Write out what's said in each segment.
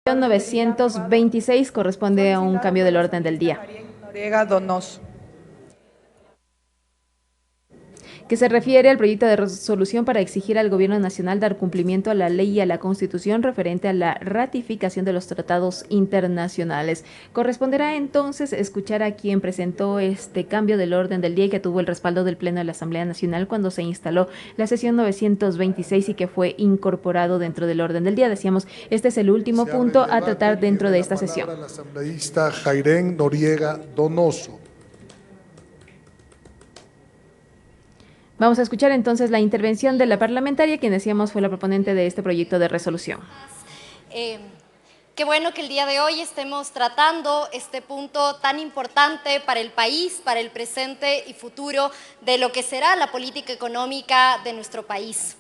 926 corresponde a un cambio del orden del día, Noriega Donoso. que se refiere al proyecto de resolución para exigir al Gobierno Nacional dar cumplimiento a la ley y a la Constitución referente a la ratificación de los tratados internacionales. Corresponderá entonces escuchar a quien presentó este cambio del orden del día y que tuvo el respaldo del Pleno de la Asamblea Nacional cuando se instaló la sesión 926 y que fue incorporado dentro del orden del día. Decíamos, este es el último punto a tratar dentro de esta sesión. El asambleísta Jairén Noriega Donoso. Vamos a escuchar entonces la intervención de la parlamentaria, quien decíamos fue la proponente de este proyecto de resolución. Qué bueno que el día de hoy estemos tratando este punto tan importante para el país, para el presente y futuro de lo que será la política económica de nuestro país.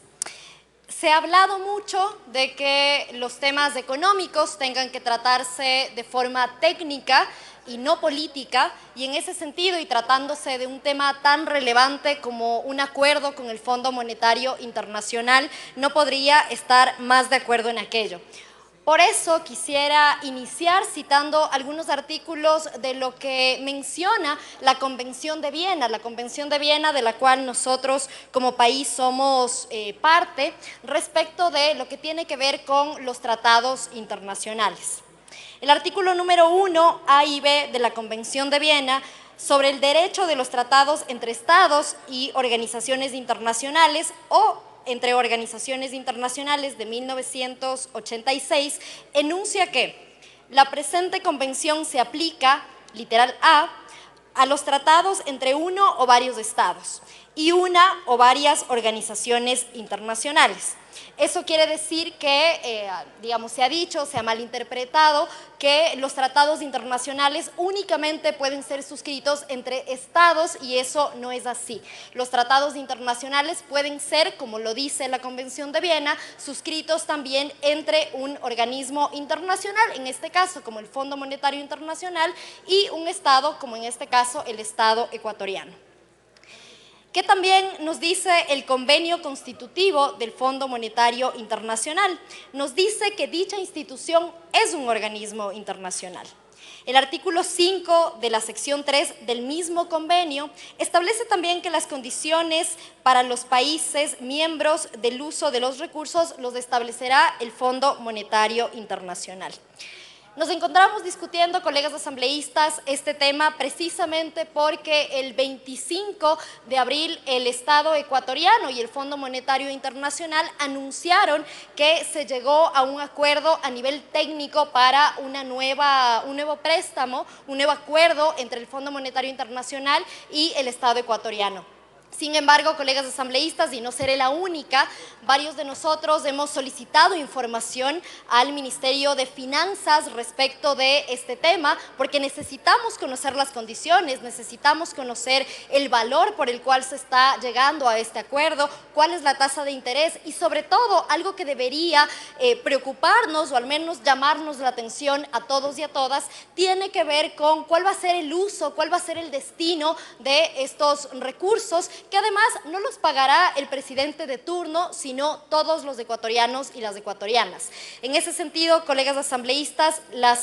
Se ha hablado mucho de que los temas económicos tengan que tratarse de forma técnica y no política, y en ese sentido, y tratándose de un tema tan relevante como un acuerdo con el Fondo Monetario Internacional, no podría estar más de acuerdo en aquello. Por eso quisiera iniciar citando algunos artículos de lo que menciona la Convención de Viena de la cual nosotros como país somos parte, respecto de lo que tiene que ver con los tratados internacionales. El artículo número 1, A y B de la Convención de Viena sobre el derecho de los tratados entre Estados y organizaciones internacionales o entre organizaciones internacionales de 1986, enuncia que la presente convención se aplica, literal a los tratados entre uno o varios estados y una o varias organizaciones internacionales. Eso quiere decir que, digamos, se ha dicho, se ha malinterpretado que los tratados internacionales únicamente pueden ser suscritos entre estados y eso no es así. Los tratados internacionales pueden ser, como lo dice la Convención de Viena, suscritos también entre un organismo internacional, en este caso como el Fondo Monetario Internacional, y un estado, como en este caso el Estado ecuatoriano. ¿Qué también nos dice el convenio constitutivo del Fondo Monetario Internacional? Nos dice que dicha institución es un organismo internacional. El artículo 5 de la sección 3 del mismo convenio establece también que las condiciones para los países miembros del uso de los recursos los establecerá el Fondo Monetario Internacional. Nos encontramos discutiendo, colegas asambleístas, este tema precisamente porque el 25 de abril el Estado ecuatoriano y el Fondo Monetario Internacional anunciaron que se llegó a un acuerdo a nivel técnico para un nuevo préstamo, un nuevo acuerdo entre el Fondo Monetario Internacional y el Estado ecuatoriano. Sin embargo, colegas asambleístas, y no seré la única, varios de nosotros hemos solicitado información al Ministerio de Finanzas respecto de este tema, porque necesitamos conocer las condiciones, necesitamos conocer el valor por el cual se está llegando a este acuerdo, cuál es la tasa de interés y sobre todo algo que debería preocuparnos o al menos llamarnos la atención a todos y a todas, tiene que ver con cuál va a ser el uso, cuál va a ser el destino de estos recursos que además no los pagará el presidente de turno, sino todos los ecuatorianos y las ecuatorianas. En ese sentido, colegas asambleístas, la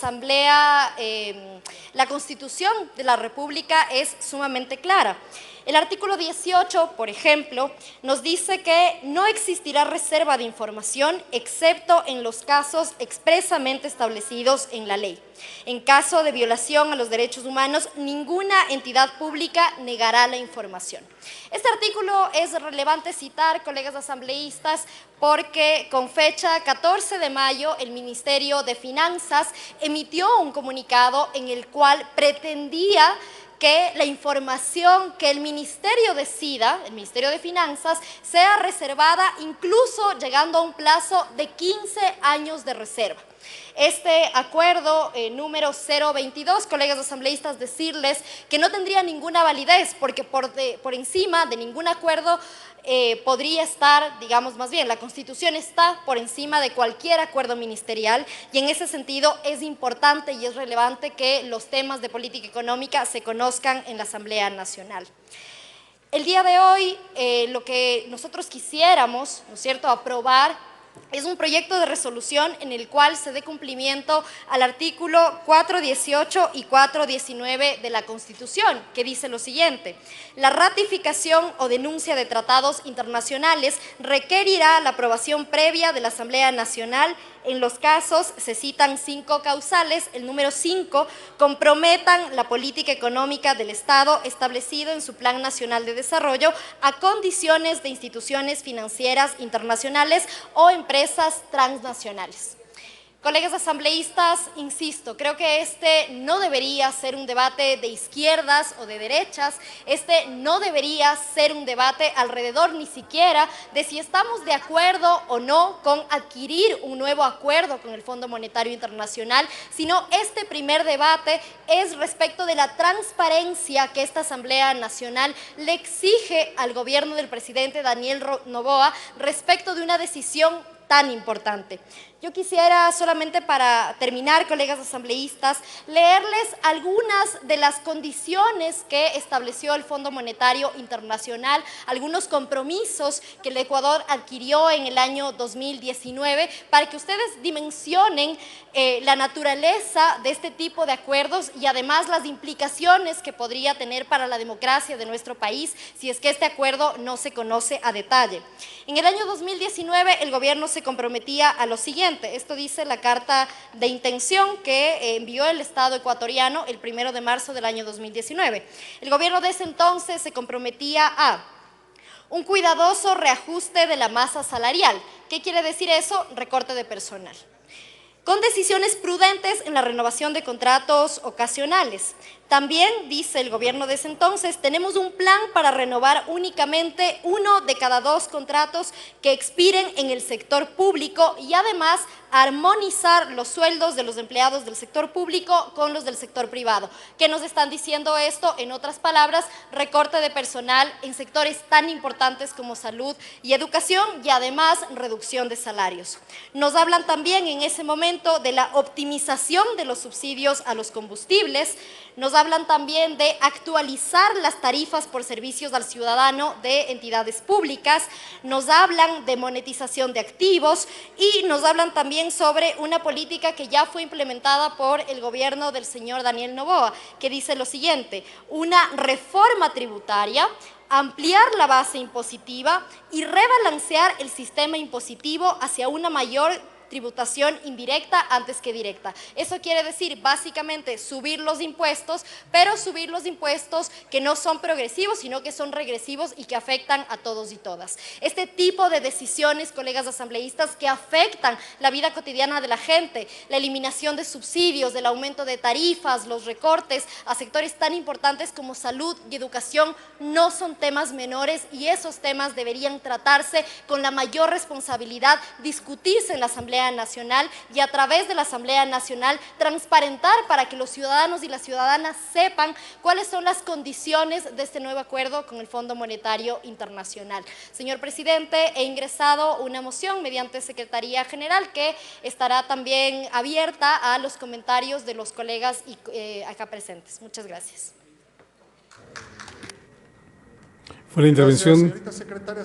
Constitución de la República es sumamente clara. El artículo 18, por ejemplo, nos dice que no existirá reserva de información excepto en los casos expresamente establecidos en la ley. En caso de violación a los derechos humanos, ninguna entidad pública negará la información. Este artículo es relevante citar, colegas asambleístas, porque con fecha 14 de mayo el Ministerio de Finanzas emitió un comunicado en el cual pretendía que la información que el Ministerio decida, el Ministerio de Finanzas, sea reservada incluso llegando a un plazo de 15 años de reserva. Este acuerdo número 022, colegas asambleístas, decirles que no tendría ninguna validez porque por encima de ningún acuerdo podría estar, digamos más bien, la Constitución está por encima de cualquier acuerdo ministerial y en ese sentido es importante y es relevante que los temas de política económica se conozcan en la Asamblea Nacional. El día de hoy lo que nosotros quisiéramos, ¿no es cierto?, aprobar es un proyecto de resolución en el cual se dé cumplimiento al artículo 418 y 419 de la Constitución, que dice lo siguiente: la ratificación o denuncia de tratados internacionales requerirá la aprobación previa de la Asamblea Nacional. En los casos, se citan 5 causales, el número 5, comprometan la política económica del Estado establecido en su Plan Nacional de Desarrollo a condiciones de instituciones financieras internacionales o empresas transnacionales. Colegas asambleístas, insisto, creo que este no debería ser un debate de izquierdas o de derechas, este no debería ser un debate alrededor ni siquiera de si estamos de acuerdo o no con adquirir un nuevo acuerdo con el Fondo Monetario Internacional, sino este primer debate es respecto de la transparencia que esta Asamblea Nacional le exige al gobierno del presidente Daniel Noboa respecto de una decisión tan importante. Yo quisiera solamente para terminar, colegas asambleístas, leerles algunas de las condiciones que estableció el Fondo Monetario Internacional, algunos compromisos que el Ecuador adquirió en el año 2019, para que ustedes dimensionen la naturaleza de este tipo de acuerdos y además las implicaciones que podría tener para la democracia de nuestro país si es que este acuerdo no se conoce a detalle. En el año 2019 el gobierno se comprometía a lo siguiente. Esto dice la carta de intención que envió el Estado ecuatoriano el 1 de marzo del año 2019. El gobierno de ese entonces se comprometía a un cuidadoso reajuste de la masa salarial. ¿Qué quiere decir eso? Recorte de personal. Con decisiones prudentes en la renovación de contratos ocasionales. También, dice el gobierno de ese entonces, tenemos un plan para renovar únicamente 1 de cada 2 contratos que expiren en el sector público y además armonizar los sueldos de los empleados del sector público con los del sector privado. ¿Qué nos están diciendo esto? En otras palabras, recorte de personal en sectores tan importantes como salud y educación y además reducción de salarios. Nos hablan también en ese momento de la optimización de los subsidios a los combustibles. Nos hablan también de actualizar las tarifas por servicios al ciudadano de entidades públicas, nos hablan de monetización de activos y nos hablan también sobre una política que ya fue implementada por el gobierno del señor Daniel Noboa, que dice lo siguiente: una reforma tributaria, ampliar la base impositiva y rebalancear el sistema impositivo hacia una mayor tributación indirecta antes que directa. Eso quiere decir básicamente subir los impuestos, pero subir los impuestos que no son progresivos, sino que son regresivos y que afectan a todos y todas. Este tipo de decisiones, colegas asambleístas, que afectan la vida cotidiana de la gente, la eliminación de subsidios, el aumento de tarifas, los recortes a sectores tan importantes como salud y educación, no son temas menores y esos temas deberían tratarse con la mayor responsabilidad, discutirse en la Asamblea Nacional y a través de la Asamblea Nacional transparentar para que los ciudadanos y las ciudadanas sepan cuáles son las condiciones de este nuevo acuerdo con el Fondo Monetario Internacional. Señor presidente, he ingresado una moción mediante Secretaría General que estará también abierta a los comentarios de los colegas acá presentes. Muchas gracias. Fue la intervención. Gracias, señorita secretaria.